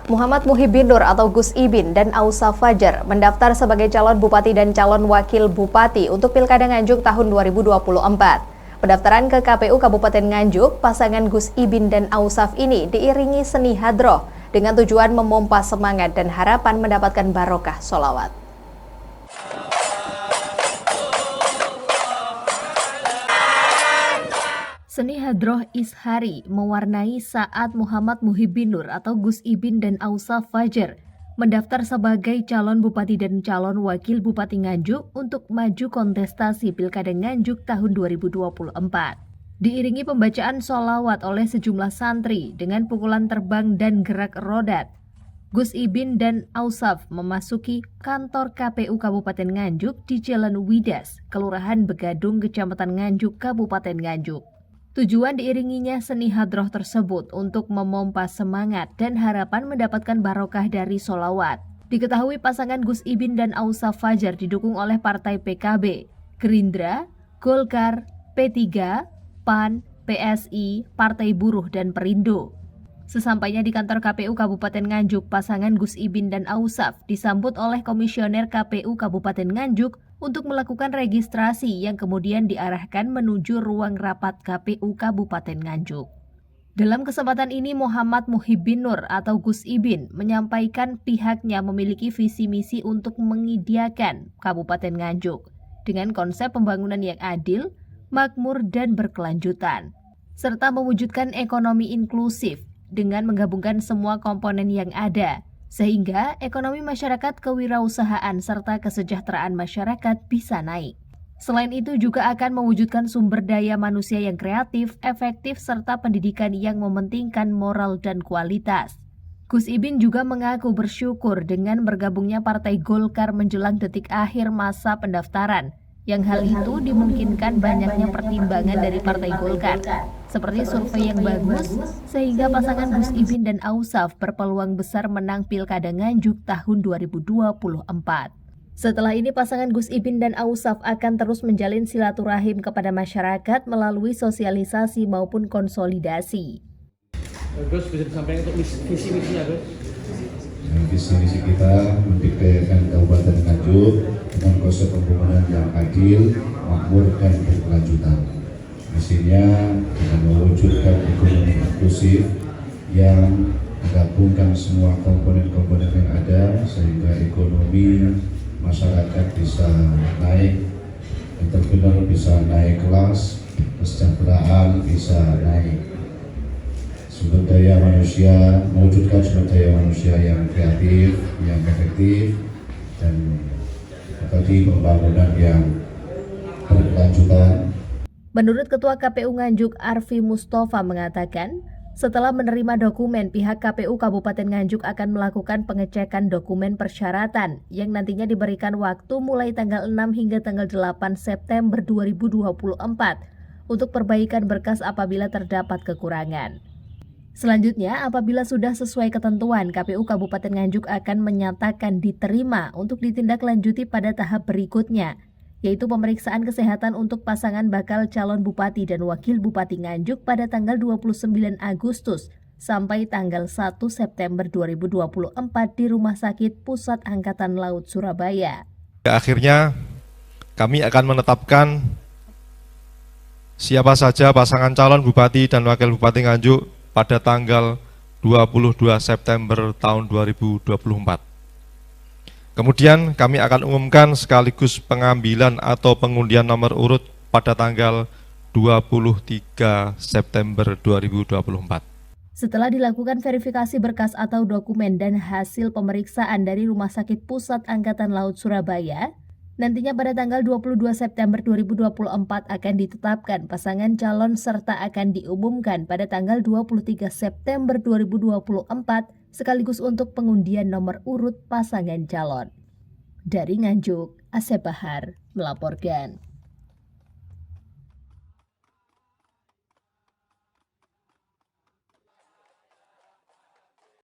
Muhammad Muhibin Nur atau Gus Ibin dan Ausa Fajar mendaftar sebagai calon bupati dan calon wakil bupati untuk Pilkada Nganjuk tahun 2024. Pendaftaran ke KPU Kabupaten Nganjuk, pasangan Gus Ibin dan Ausaf ini diiringi seni hadroh dengan tujuan memompa semangat dan harapan mendapatkan barokah sholawat. Seni hadroh ishari mewarnai saat Muhammad Muhibin Nur atau Gus Ibin dan Ausa Fajar mendaftar sebagai calon bupati dan calon wakil bupati Nganjuk untuk maju kontestasi Pilkada Nganjuk tahun 2024. Diiringi pembacaan sholawat oleh sejumlah santri dengan pukulan terbang dan gerak rodat, Gus Ibin dan Ausaf memasuki kantor KPU Kabupaten Nganjuk di Jalan Widas, Kelurahan Begadung, Kecamatan Nganjuk, Kabupaten Nganjuk. Tujuan diiringinya seni hadroh tersebut untuk memompa semangat dan harapan mendapatkan barokah dari sholawat. Diketahui pasangan Gus Ibin dan Ausa Fajar didukung oleh partai PKB, Gerindra, Golkar, P3, PAN, PSI, Partai Buruh, dan Perindo. Sesampainya di kantor KPU Kabupaten Nganjuk, pasangan Gus Ibin dan Ausaf disambut oleh Komisioner KPU Kabupaten Nganjuk untuk melakukan registrasi yang kemudian diarahkan menuju ruang rapat KPU Kabupaten Nganjuk. Dalam kesempatan ini, Muhammad Muhibin Nur atau Gus Ibin menyampaikan pihaknya memiliki visi misi untuk mengideakan Kabupaten Nganjuk dengan konsep pembangunan yang adil, makmur, dan berkelanjutan, serta mewujudkan ekonomi inklusif dengan menggabungkan semua komponen yang ada, sehingga ekonomi masyarakat, kewirausahaan, serta kesejahteraan masyarakat bisa naik. Selain itu juga akan mewujudkan sumber daya manusia yang kreatif, efektif, serta pendidikan yang mementingkan moral dan kualitas. Gus Ibin juga mengaku bersyukur dengan bergabungnya Partai Golkar menjelang detik akhir masa pendaftaran, yang hal itu dimungkinkan banyaknya pertimbangan dari Partai Golkar, seperti survei yang bagus, sehingga pasangan Gus Ibin dan Ausaf berpeluang besar menang Pilkada Nganjuk tahun 2024. Setelah ini pasangan Gus Ibin dan Ausaf akan terus menjalin silaturahim kepada masyarakat melalui sosialisasi maupun konsolidasi. Gus, bisa disampaikan untuk visi-misinya, Gus? Visi-misi kita mendiktekan Kabupaten Nganjuk dengan konsep pembangunan yang adil, makmur, dan berkelanjutan. Misinya dengan mewujudkan ekonomi inklusif yang menggabungkan semua komponen-komponen yang ada sehingga ekonomi masyarakat bisa naik, entrepreneur bisa naik kelas, kesejahteraan bisa naik. Sumber daya manusia, mewujudkan sumber daya manusia yang kreatif, yang efektif, dan tadi pembangunan yang berkelanjutan. Menurut Ketua KPU Nganjuk Arfi Mustafa mengatakan, setelah menerima dokumen, pihak KPU Kabupaten Nganjuk akan melakukan pengecekan dokumen persyaratan yang nantinya diberikan waktu mulai tanggal 6 hingga tanggal 8 September 2024 untuk perbaikan berkas apabila terdapat kekurangan. Selanjutnya, apabila sudah sesuai ketentuan, KPU Kabupaten Nganjuk akan menyatakan diterima untuk ditindaklanjuti pada tahap berikutnya, yaitu pemeriksaan kesehatan untuk pasangan bakal calon bupati dan wakil bupati Nganjuk pada tanggal 29 Agustus sampai tanggal 1 September 2024 di Rumah Sakit Pusat Angkatan Laut Surabaya. Akhirnya, kami akan menetapkan siapa saja pasangan calon bupati dan wakil bupati Nganjuk pada tanggal 22 September tahun 2024. Kemudian kami akan umumkan sekaligus pengambilan atau pengundian nomor urut pada tanggal 23 September 2024. Setelah dilakukan verifikasi berkas atau dokumen dan hasil pemeriksaan dari Rumah Sakit Pusat Angkatan Laut Surabaya, nantinya pada tanggal 22 September 2024 akan ditetapkan pasangan calon serta akan diumumkan pada tanggal 23 September 2024 sekaligus untuk pengundian nomor urut pasangan calon. Dari Nganjuk, Asep Bahar melaporkan.